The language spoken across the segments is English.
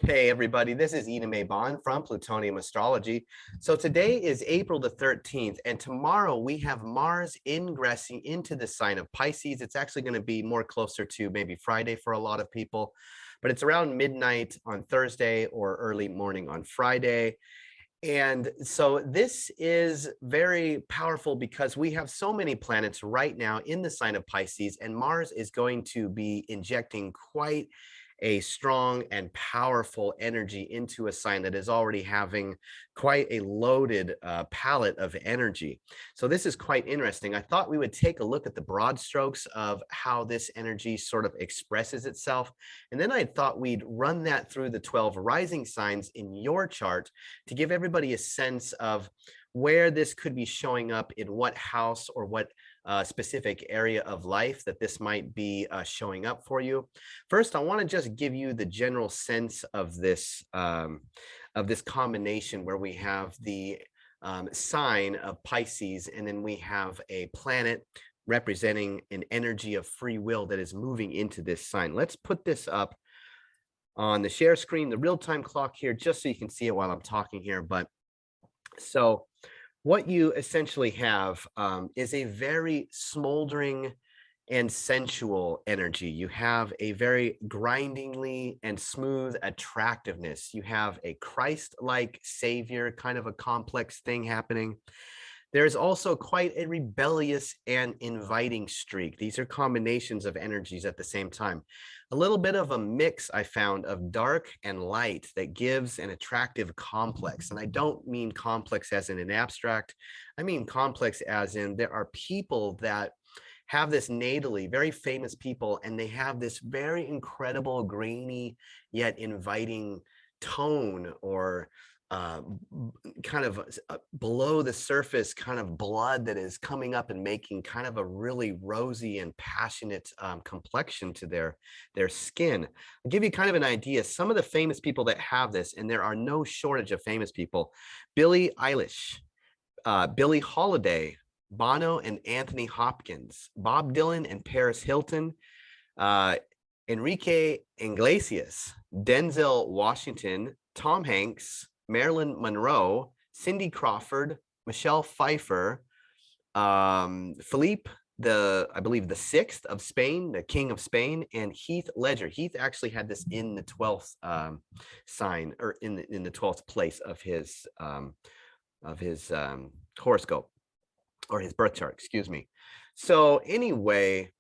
Hey everybody, this is Ina May Bond from Plutonium Astrology. So today is April the 13th, and tomorrow we have Mars ingressing into the sign of Pisces. It's actually going to be more closer to maybe Friday for a lot of people, but it's around midnight on Thursday or early morning on Friday. And so this is very powerful because we have so many planets right now in the sign of Pisces, and Mars is going to be injecting quite a strong and powerful energy into a sign that is already having quite a loaded palette of energy. So this is quite interesting. I thought we would take a look at the broad strokes of how this energy sort of expresses itself. And then I thought we'd run that through the 12 rising signs in your chart to give everybody a sense of where this could be showing up in what house or what specific area of life that this might be showing up for you. First, I want to just give you the general sense of this combination where we have the sign of Pisces, and then we have a planet representing an energy of free will that is moving into this sign. Let's put this up on the share screen, the real-time clock here, just so you can see it while I'm talking here. But so what you essentially have is a very smoldering and sensual energy. You have a very grindingly and smooth attractiveness. You have a Christ-like savior, kind of a complex thing happening. There's also quite a rebellious and inviting streak. These are combinations of energies at the same time. A little bit of a mix I found of dark and light that gives an attractive complex. And I don't mean complex as in an abstract. I mean complex as in there are people that have this natally, very famous people, and they have this very incredible, grainy, yet inviting tone or kind of below the surface kind of blood that is coming up and making kind of a really rosy and passionate complexion to their skin. I'll give you kind of an idea. Some of the famous people that have this, and there are no shortage of famous people: Billie Eilish, Billie Holiday, Bono and Anthony Hopkins, Bob Dylan and Paris Hilton, Enrique Iglesias, Denzel Washington, Tom Hanks, Marilyn Monroe, Cindy Crawford, Michelle Pfeiffer, Philippe, I believe the sixth of Spain, the King of Spain, and Heath Ledger. Heath actually had this in the 12th sign, or in the 12th place of his horoscope, or his birth chart, excuse me. So anyway,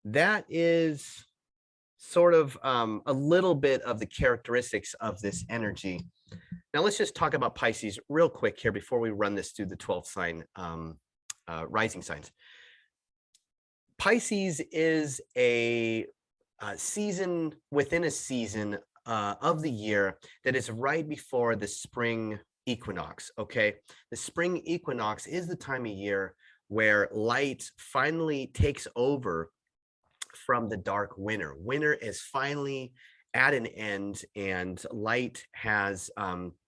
that is sort of a little bit of the characteristics of this energy. Now let's just talk about Pisces real quick here before we run this through the 12th sign rising signs. Pisces is a season within a season of the year that is right before the spring equinox. Okay, the spring equinox is the time of year where light finally takes over from the dark winter. Winter is finally at an end and light has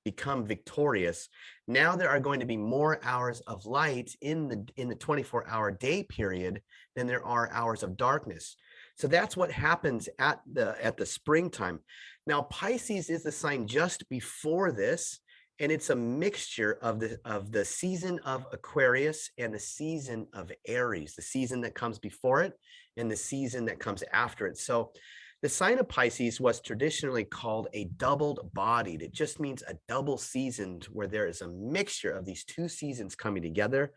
become victorious. Now there are going to be more hours of light in the 24-hour day period than there are hours of darkness. So that's what happens at the springtime. Now Pisces is the sign just before this, and it's a mixture of the season of Aquarius and the season of Aries, the season that comes before it and the season that comes after it. So the sign of Pisces was traditionally called a doubled bodied. It just means a double seasoned, where there is a mixture of these two seasons coming together.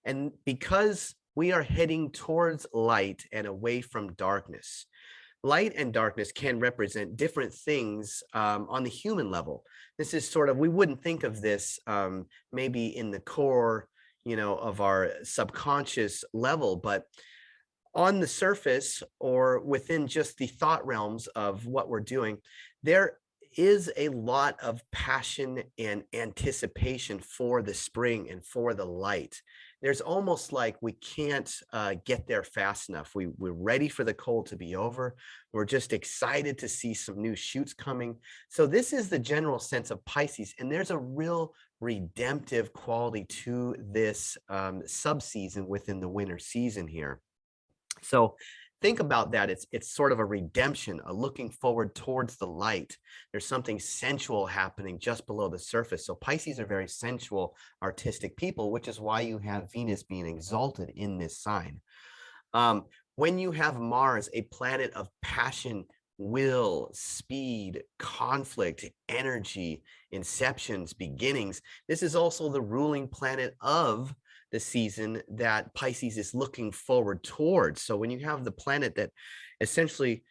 And because we are heading towards light and away from darkness, light and darkness can represent different things on the human level. This is sort of, we wouldn't think of this maybe in the core, of our subconscious level, but on the surface or within just the thought realms of what we're doing, there is a lot of passion and anticipation for the spring and for the light. There's almost like we can't get there fast enough. We're ready for the cold to be over. We're just excited to see some new shoots coming. So this is the general sense of Pisces, and there's a real redemptive quality to this subseason within the winter season here. So think about that. It's sort of a redemption, a looking forward towards the light. There's something sensual happening just below the surface. So Pisces are very sensual, artistic people, which is why you have Venus being exalted in this sign. When you have Mars, a planet of passion, will, speed, conflict, energy, inceptions, beginnings, this is also the ruling planet of the season that Pisces is looking forward towards. So when you have the planet that essentially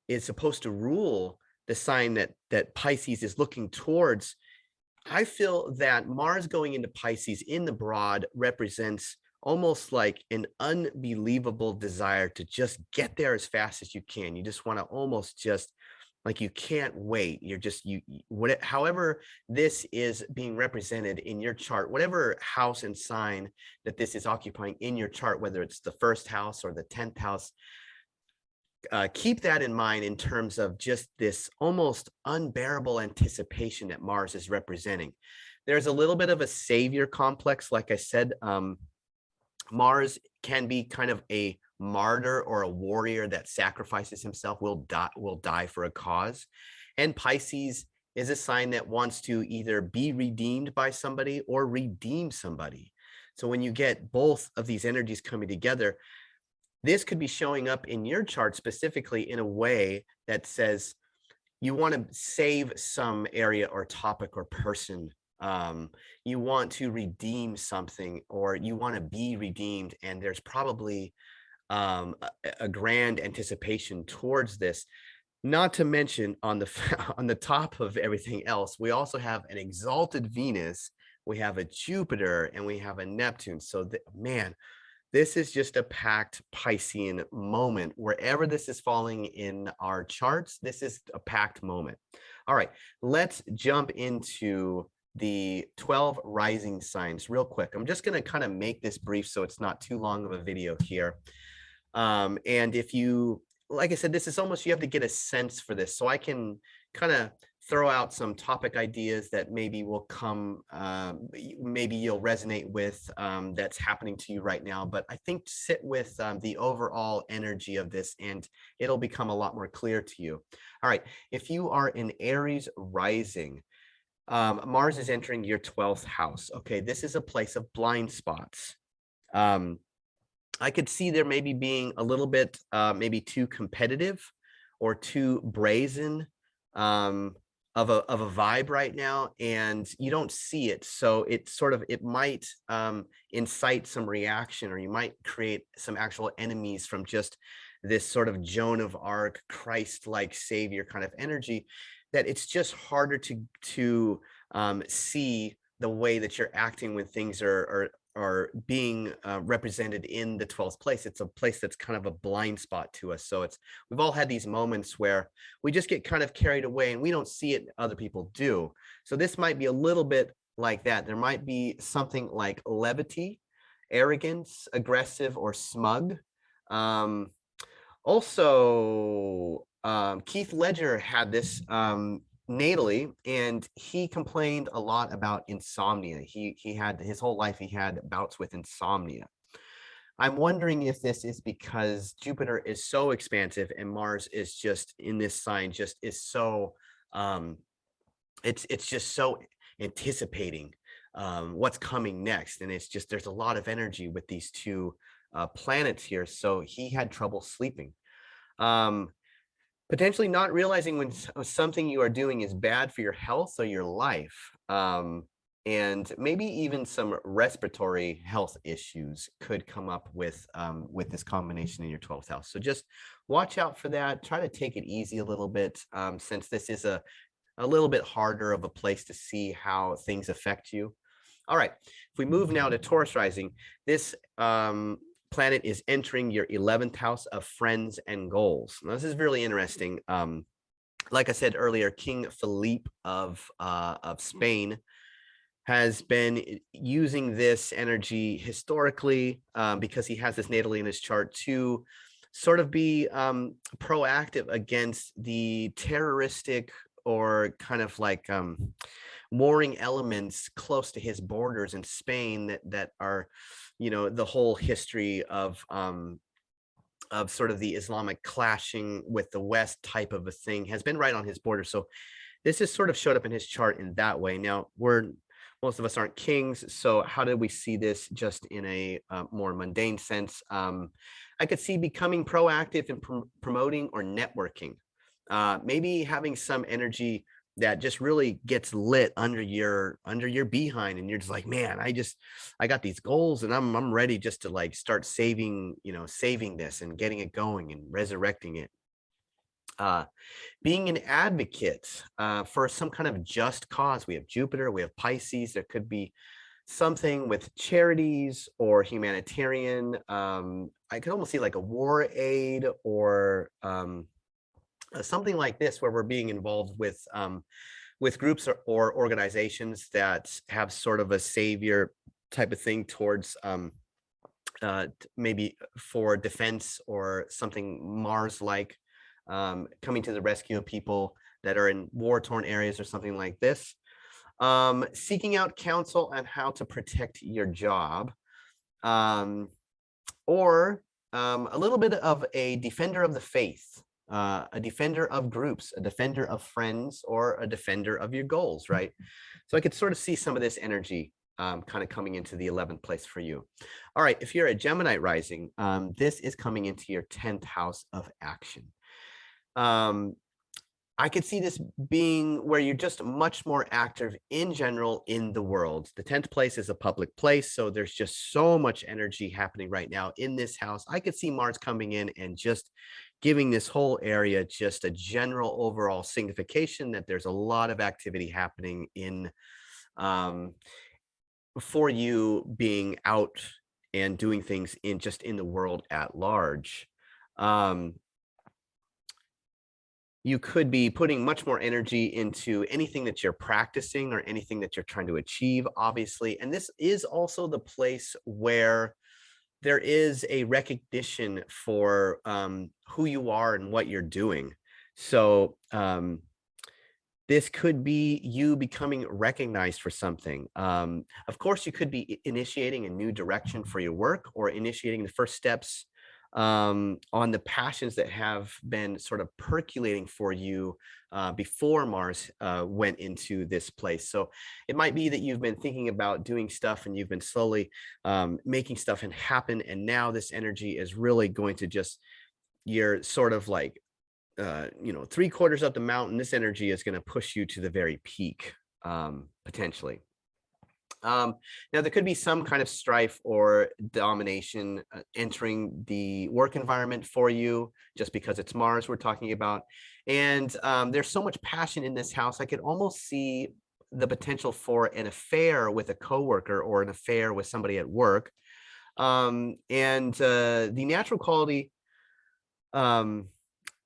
is supposed to rule the sign that Pisces is looking towards, I feel that Mars going into Pisces in the broad represents almost like an unbelievable desire to just get there as fast as you can. You just want to almost just like you can't wait. You're just what however this is being represented in your chart, whatever house and sign that this is occupying in your chart, whether it's the first house or the 10th house, keep that in mind in terms of just this almost unbearable anticipation that Mars is representing. There's a little bit of a savior complex. Like I said, Mars can be kind of a martyr or a warrior that sacrifices himself, will die for a cause. And Pisces is a sign that wants to either be redeemed by somebody or redeem somebody. So when you get both of these energies coming together, this could be showing up in your chart specifically in a way that says you want to save some area or topic or person. You want to redeem something, or you want to be redeemed. And there's probably a grand anticipation towards this. Not to mention on the top of everything else, we also have an exalted Venus, we have a Jupiter, and we have a Neptune. So man, this is just a packed Piscean moment. Wherever this is falling in our charts, this is a packed moment. All right, let's jump into the 12 rising signs real quick. I'm just going to kind of make this brief so it's not too long of a video here. And if you, like I said, this is almost, you have to get a sense for this. So I can kind of throw out some topic ideas that maybe will come, maybe you'll resonate with, that's happening to you right now. But I think sit with the overall energy of this and it'll become a lot more clear to you. All right, if you are in Aries rising, Mars is entering your 12th house. Okay, this is a place of blind spots. I could see there maybe being a little bit maybe too competitive or too brazen of a vibe right now, and you don't see it. So it sort of, it might incite some reaction, or you might create some actual enemies from just this sort of Joan of Arc, Christ-like savior kind of energy, that it's just harder to see the way that you're acting when things are being represented in the 12th place. It's a place that's kind of a blind spot to us. So we've all had these moments where we just get kind of carried away and we don't see it, other people do. So this might be a little bit like that. There might be something like levity, arrogance, aggressive, or smug. Also, Keith Ledger had this natally, and he complained a lot about insomnia. He had his whole life, he had bouts with insomnia. I'm wondering if this is because Jupiter is so expansive and Mars is just in this sign, just is so it's just so anticipating what's coming next. And it's just, there's a lot of energy with these two planets here. So he had trouble sleeping. Potentially not realizing when something you are doing is bad for your health or your life. And maybe even some respiratory health issues could come up with this combination in your 12th house. So just watch out for that. Try to take it easy a little bit, since this is a little bit harder of a place to see how things affect you. All right, if we move now to Taurus rising, this planet is entering your 11th house of friends and goals. Now, this is really interesting. Like I said earlier, King Philippe of Spain has been using this energy historically, because he has this natally in his chart, to sort of be proactive against the terroristic or kind of like warring elements close to his borders in Spain that are, you know, the whole history of of sort of the Islamic clashing with the West type of a thing has been right on his border. So this has sort of showed up in his chart in that way. Now, most of us aren't kings, so how did we see this just in a more mundane sense? I could see becoming proactive in promoting or networking, maybe having some energy that just really gets lit under your behind, and you're just like, man, I got these goals, and I'm ready just to like start saving this and getting it going and resurrecting it. Uh, Being an advocate for some kind of just cause. We have Jupiter, we have Pisces. There could be something with charities or humanitarian. I could almost see like a war aid or something like this, where we're being involved with groups or organizations that have sort of a savior type of thing towards maybe for defense or something Mars like, coming to the rescue of people that are in war-torn areas or something like this. Seeking out counsel on how to protect your job, um, or a little bit of a defender of the faith, a defender of groups, a defender of friends, or a defender of your goals, right? So I could sort of see some of this energy kind of coming into the 11th place for you. All right, if you're a Gemini rising, this is coming into your 10th house of action. I could see this being where you're just much more active in general in the world. The 10th place is a public place, so there's just so much energy happening right now in this house. I could see Mars coming in and just giving this whole area just a general overall signification that there's a lot of activity happening in for you being out and doing things in the world at large. You could be putting much more energy into anything that you're practicing or anything that you're trying to achieve, obviously. And this is also the place where there is a recognition for who you are and what you're doing. So this could be you becoming recognized for something. Of course, you could be initiating a new direction for your work or initiating the first steps on the passions that have been sort of percolating for you before Mars went into this place. So it might be that you've been thinking about doing stuff and you've been slowly making stuff and happen. And now this energy is really going to just, you're sort of like, 3/4 up the mountain. This energy is going to push you to the very peak, potentially. Now, there could be some kind of strife or domination entering the work environment for you, just because it's Mars we're talking about. And there's so much passion in this house. I could almost see the potential for an affair with a coworker or an affair with somebody at work. And the natural quality,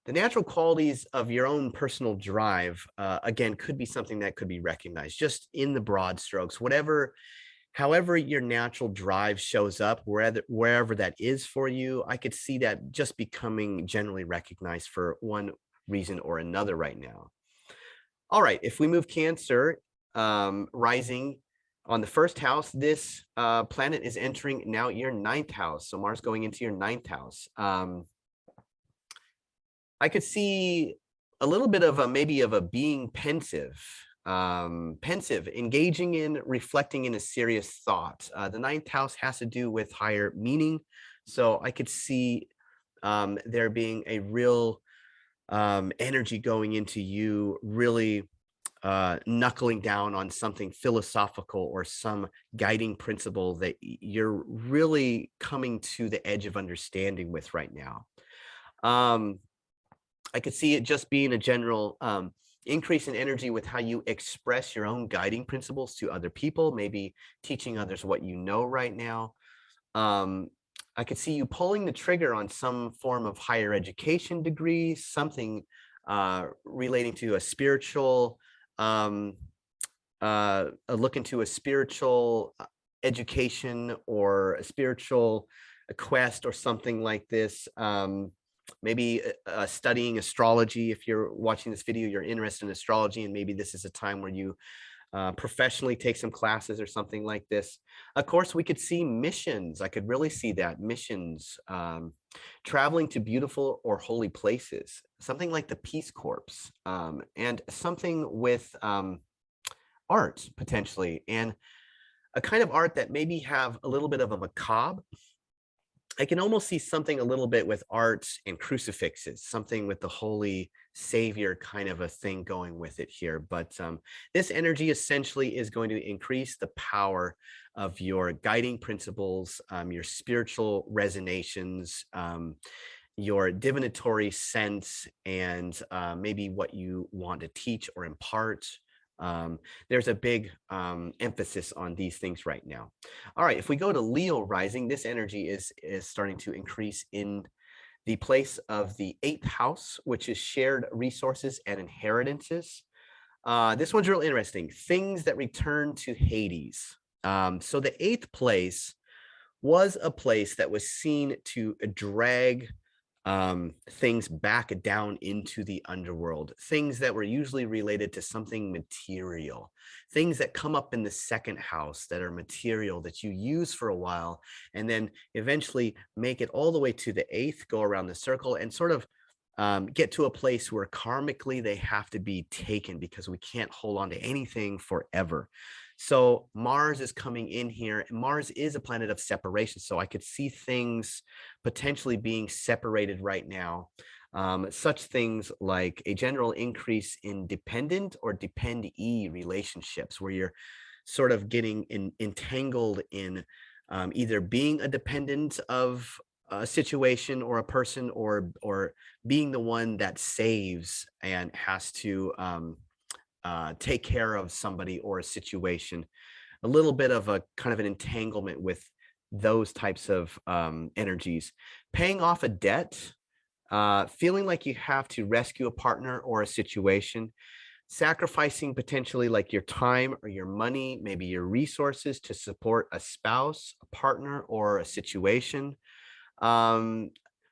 the natural qualities of your own personal drive, again, could be something that could be recognized just in the broad strokes. However your natural drive shows up, wherever that is for you, I could see that just becoming generally recognized for one reason or another right now. All right, if we move Cancer, rising on the first house, this planet is entering now your 9th house. So Mars going into your 9th house. I could see a little bit of maybe of a being pensive, engaging in reflecting in a serious thought. The 9th house has to do with higher meaning. So I could see there being a real energy going into you really knuckling down on something philosophical or some guiding principle that you're really coming to the edge of understanding with right now. I could see it just being a general increase in energy with how you express your own guiding principles to other people, maybe teaching others what you know right now. I could see you pulling the trigger on some form of higher education degree, something relating to a spiritual, a look into a spiritual education or a spiritual quest or something like this. Maybe studying astrology. If you're watching this video, you're interested in astrology, and maybe this is a time where you professionally take some classes or something like this. Of course, we could see missions. I could really see that missions traveling to beautiful or holy places, something like the Peace Corps, and something with art potentially, and a kind of art that maybe have a little bit of a macabre. I can almost see something a little bit with art and crucifixes, something with the Holy Savior kind of a thing going with it here. But this energy essentially is going to increase the power of your guiding principles, your spiritual resonations, your divinatory sense, and maybe what you want to teach or impart. There's a big emphasis on these things right now. All right, if we go to Leo rising, this energy is starting to increase in the place of the 8th house, which is shared resources and inheritances. This one's real interesting. Things that return to Hades. So the 8th place was a place that was seen to drag things back down into the underworld, things that were usually related to something material, things that come up in the 2nd house that are material that you use for a while, and then eventually make it all the way to the 8th, go around the circle, and sort of get to a place where karmically they have to be taken because we can't hold on to anything forever. So Mars is coming in here. Mars is a planet of separation. So I could see things potentially being separated right now. Such things like a general increase in dependent or dependee relationships, where you're sort of getting entangled in either being a dependent of a situation or a person, or being the one that saves and has to take care of somebody or a situation. A little bit of a kind of an entanglement with those types of energies. Paying off a debt, feeling like you have to rescue a partner or a situation, sacrificing potentially like your time or your money, maybe your resources to support a spouse, a partner, or a situation. Um,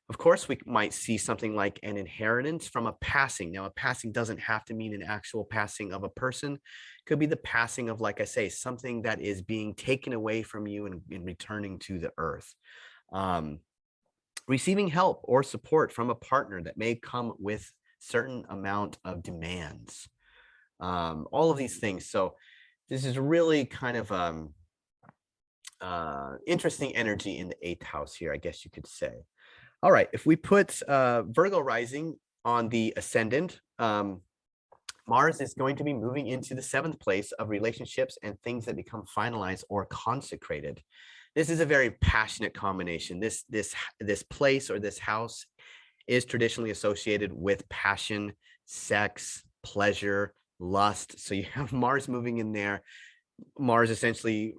of course, we might see something like an inheritance from a passing. Now, a passing doesn't have to mean an actual passing of a person. It could be the passing of, like I say, something that is being taken away from you and returning to the earth. Um, Receiving help or support from a partner that may come with certain amount of demands. All of these things. So this is really kind of interesting energy in the 8th house here, I guess you could say. All right, if we put Virgo rising on the ascendant, Mars is going to be moving into the 7th place of relationships and things that become finalized or consecrated. This is a very passionate combination. This place or this house is traditionally associated with passion, sex, pleasure, lust. So you have Mars moving in there. Mars essentially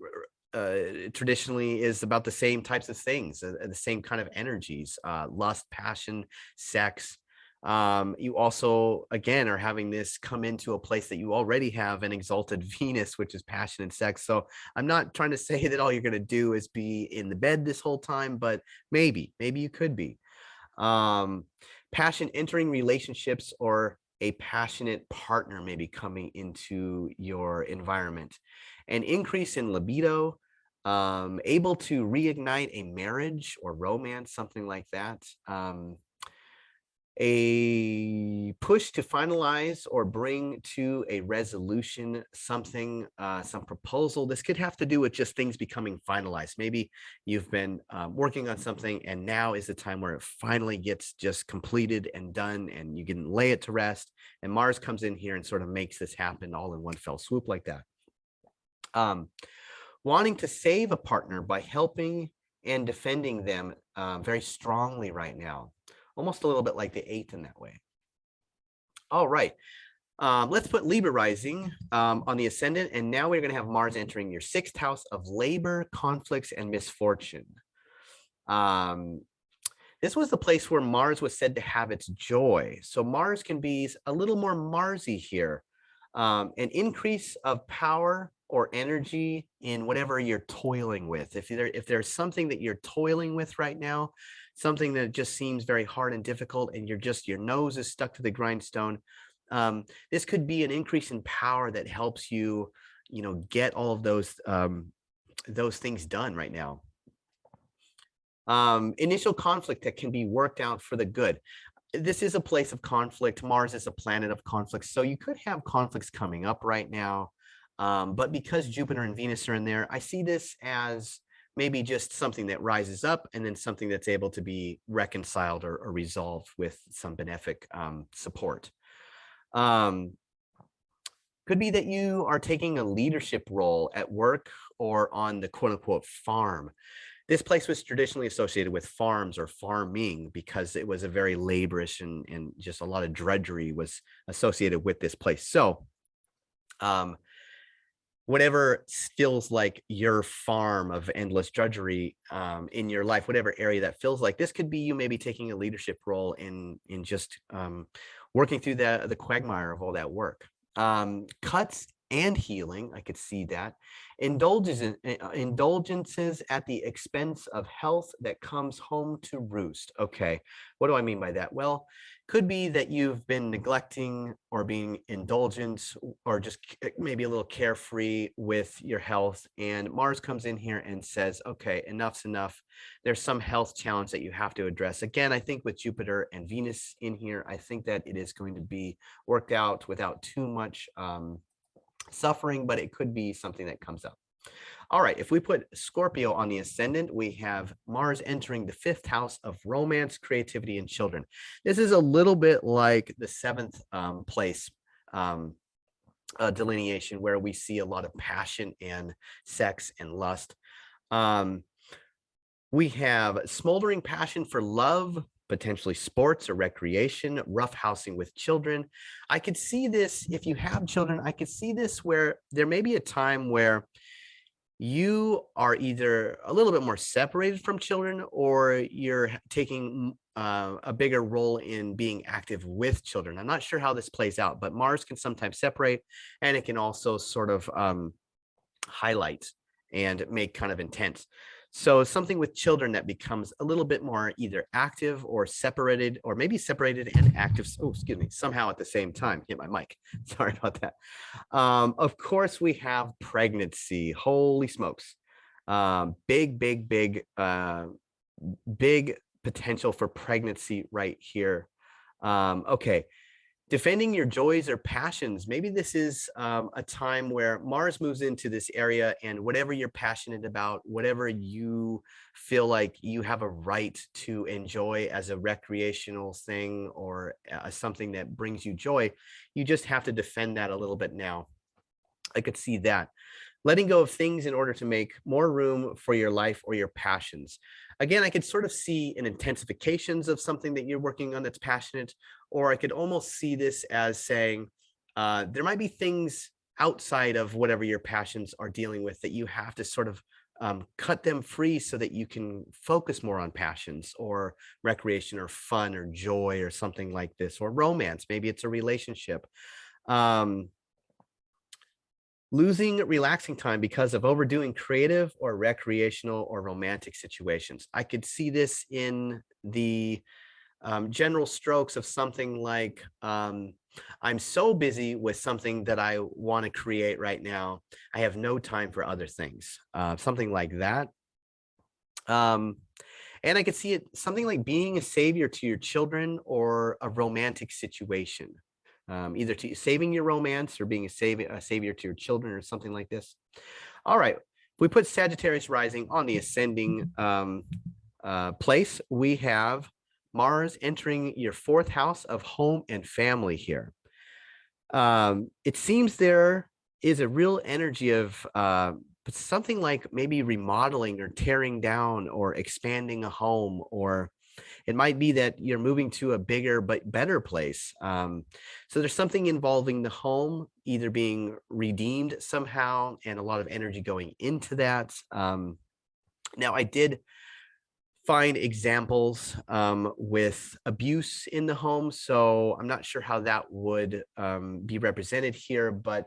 traditionally is about the same types of things, the same kind of energies, lust, passion, sex. You also, again, are having this come into a place that you already have an exalted Venus, which is passion and sex. So I'm not trying to say that all you're going to do is be in the bed this whole time, but maybe you could be. Passion entering relationships, or a passionate partner maybe coming into your environment. An increase in libido, able to reignite a marriage or romance, something like that. A push to finalize or bring to a resolution something, some proposal. This could have to do with just things becoming finalized. Maybe you've been working on something, and now is the time where it finally gets just completed and done, and you can lay it to rest. And Mars comes in here and sort of makes this happen all in one fell swoop like that. Wanting to save a partner by helping and defending them very strongly right now. Almost a little bit like the 8th in that way. All right. Let's put Libra rising on the ascendant. And now we're going to have Mars entering your 6th house of labor, conflicts, and misfortune. This was the place where Mars was said to have its joy. So Mars can be a little more Marsy here. An increase of power or energy in whatever you're toiling with. If there's something that you're toiling with right now, something that just seems very hard and difficult, and your nose is stuck to the grindstone, this could be an increase in power that helps you, get all of those things done right now. Initial conflict that can be worked out for the good. This is a place of conflict. Mars is a planet of conflict. So you could have conflicts coming up right now. But because Jupiter and Venus are in there, I see this as maybe just something that rises up and then something that's able to be reconciled or resolved with some benefic support. Could be that you are taking a leadership role at work or on the quote unquote farm. This place was traditionally associated with farms or farming because it was a very laborious and just a lot of drudgery was associated with this place. So whatever feels like your farm of endless drudgery in your life, whatever area that feels like, this could be you maybe taking a leadership role in just working through the quagmire of all that work. Cuts and healing, I could see that. Indulgences at the expense of health that comes home to roost. Okay, what do I mean by that? Well, could be that you've been neglecting or being indulgent or just maybe a little carefree with your health, and Mars comes in here and says, okay, enough's enough. There's some health challenge that you have to address. Again, I think with Jupiter and Venus in here, I think that it is going to be worked out without too much suffering, but it could be something that comes up. All right, if we put Scorpio on the ascendant, we have Mars entering the 5th house of romance, creativity, and children. This is a little bit like the 7th place delineation, where we see a lot of passion and sex and lust. We have smoldering passion for love, potentially sports or recreation, roughhousing with children. I could see this, if you have children, I could see this where there may be a time where you are either a little bit more separated from children, or you're taking a bigger role in being active with children. I'm not sure how this plays out, but Mars can sometimes separate, and it can also sort of highlight and make kind of intense. So something with children that becomes a little bit more either active or separated, or maybe separated and active. Oh, excuse me, somehow at the same time. Hit my mic. Sorry about that. Of course, we have pregnancy. Holy smokes. Big potential for pregnancy right here. Okay. Defending your joys or passions. Maybe this is a time where Mars moves into this area, and whatever you're passionate about, whatever you feel like you have a right to enjoy as a recreational thing or something that brings you joy, you just have to defend that a little bit now. I could see that. Letting go of things in order to make more room for your life or your passions. Again, I could sort of see an intensifications of something that you're working on that's passionate, or I could almost see this as saying there might be things outside of whatever your passions are dealing with that you have to sort of cut them free so that you can focus more on passions or recreation or fun or joy or something like this, or romance. Maybe it's a relationship. Losing relaxing time because of overdoing creative or recreational or romantic situations. I could see this in the general strokes of something like, I'm so busy with something that I want to create right now, I have no time for other things, something like that. And I could see it something like being a savior to your children or a romantic situation. Either to saving your romance or being a savior to your children or something like this. All right, if we put Sagittarius rising on the ascending place, we have Mars entering your 4th house of home and family here. It seems there is a real energy of something like maybe remodeling or tearing down or expanding a home, or it might be that you're moving to a bigger but better place. So there's something involving the home either being redeemed somehow, and a lot of energy going into that. Now, I did find examples with abuse in the home, so I'm not sure how that would be represented here, but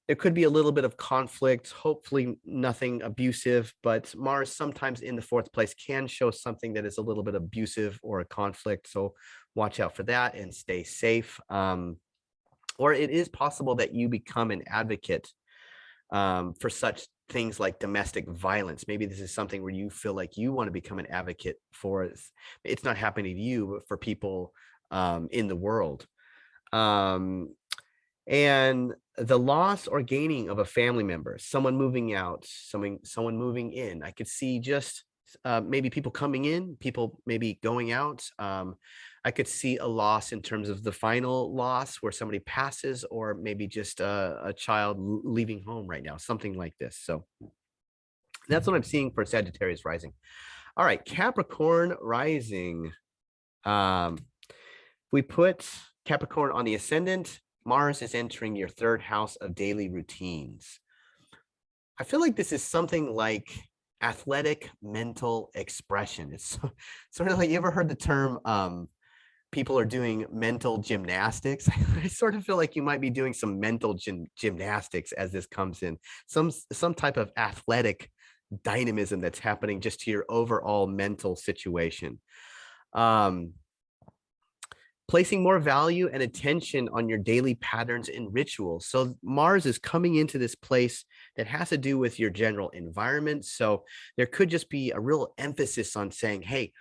there could be a little bit of conflict, hopefully nothing abusive, but Mars sometimes in the 4th place can show something that is a little bit abusive or a conflict. So watch out for that and stay safe. Or it is possible that you become an advocate for such things like domestic violence. Maybe this is something where you feel like you want to become an advocate for it. It's not happening to you, but for people in the world. And the loss or gaining of a family member, someone moving out, someone moving in. I could see just maybe people coming in, people maybe going out. I could see a loss in terms of the final loss where somebody passes, or maybe just a child leaving home right now, something like this. So that's what I'm seeing for Sagittarius rising. All right, Capricorn rising. We put Capricorn on the ascendant. Mars is entering your third house of daily routines. I feel like this is something like athletic mental expression. It's sort of like, you ever heard the term people are doing mental gymnastics? I sort of feel like you might be doing some mental gymnastics as this comes in, some type of athletic dynamism that's happening just to your overall mental situation. Placing more value and attention on your daily patterns and rituals. So Mars is coming into this place that has to do with your general environment. So there could just be a real emphasis on saying, hey,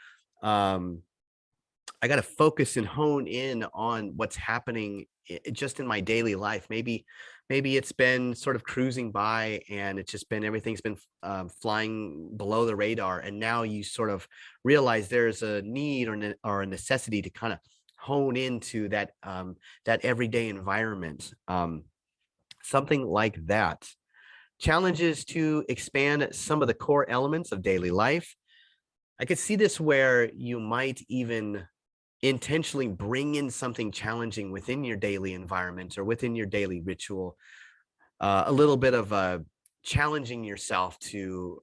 I got to focus and hone in on what's happening just in my daily life. Maybe it's been sort of cruising by and it's just been, everything's been flying below the radar. And now you sort of realize there's a need or a necessity to kind of hone into that that everyday environment, something like that. Challenges to expand some of the core elements of daily life. I could see this where you might even intentionally bring in something challenging within your daily environment or within your daily ritual, a little bit of challenging yourself to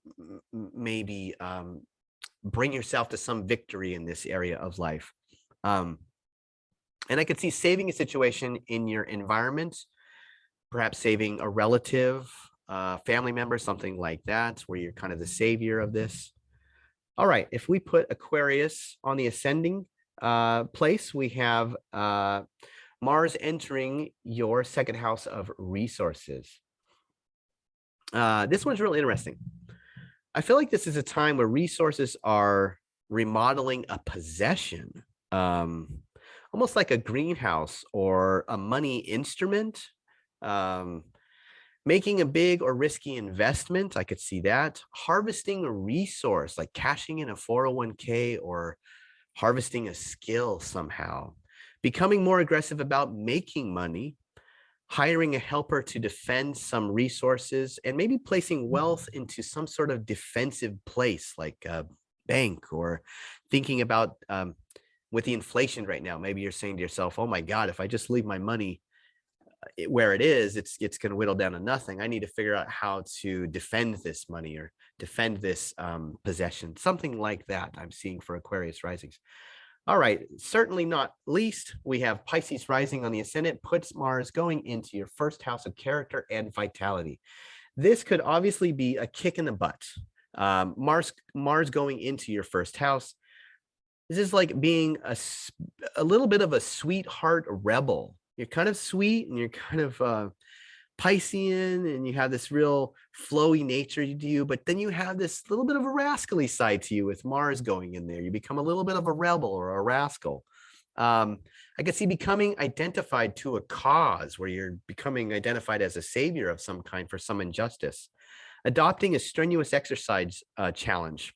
maybe bring yourself to some victory in this area of life. And I could see saving a situation in your environment, perhaps saving a relative, family member, something like that, where you're kind of the savior of this. All right, if we put Aquarius on the ascending place, we have Mars entering your second house of resources. This one's really interesting. I feel like this is a time where resources are remodeling a possession. Almost like a greenhouse or a money instrument, making a big or risky investment. I could see that. Harvesting a resource, like cashing in a 401k or harvesting a skill somehow. Becoming more aggressive about making money, hiring a helper to defend some resources, and maybe placing wealth into some sort of defensive place like a bank, or thinking about with the inflation right now, maybe you're saying to yourself, oh my God, if I just leave my money where it is, it's going to whittle down to nothing. I need to figure out how to defend this money or defend this possession, something like that I'm seeing for Aquarius risings. All right, certainly not least, we have Pisces rising on the ascendant, puts Mars going into your first house of character and vitality. This could obviously be a kick in the butt. Mars going into your first house. This is like being a little bit of a sweetheart rebel. You're kind of sweet and you're kind of Piscean, and you have this real flowy nature to you, but then you have this little bit of a rascally side to you with Mars going in there. You become a little bit of a rebel or a rascal. I could see becoming identified to a cause where you're becoming identified as a savior of some kind for some injustice. Adopting a strenuous exercise challenge,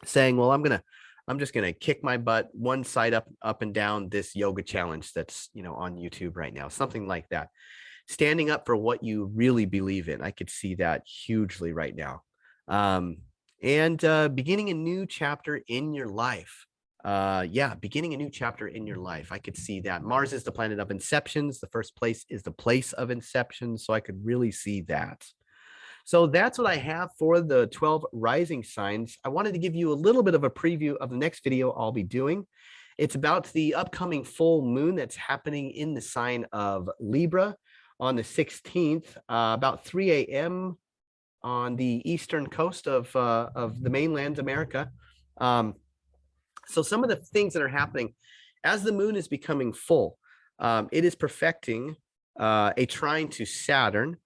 saying, well, I'm just going to kick my butt one side up and down this yoga challenge that's, on YouTube right now, something like that. Standing up for what you really believe in. I could see that hugely right now. And beginning a new chapter in your life. Beginning a new chapter in your life. I could see that. Mars is the planet of inceptions. The first place is the place of inception. So I could really see that. So that's what I have for the 12 rising signs. I wanted to give you a little bit of a preview of the next video I'll be doing. It's about the upcoming full moon that's happening in the sign of Libra on the 16th, about 3 a.m. on the eastern coast of the mainland America. So some of the things that are happening as the moon is becoming full, it is perfecting a trine to Saturn.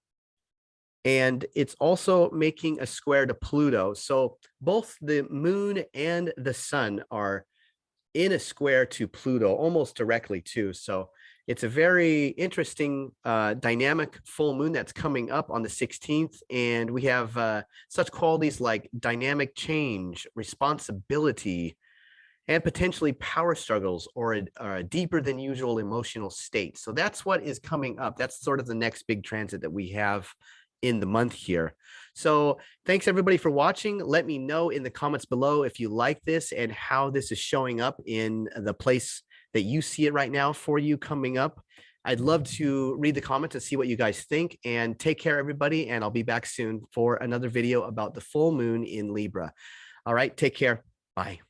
And it's also making a square to Pluto. So both the moon and the sun are in a square to Pluto almost directly too. So it's a very interesting dynamic full moon that's coming up on the 16th. And we have such qualities like dynamic change, responsibility, and potentially power struggles or a deeper than usual emotional state. So that's what is coming up. That's sort of the next big transit that we have in the month here. So thanks everybody for watching. Let me know in the comments below if you like this and how this is showing up in the place that you see it right now for you coming up. I'd love to read the comments and see what you guys think, and take care everybody. And I'll be back soon for another video about the full moon in Libra. All right, take care. Bye.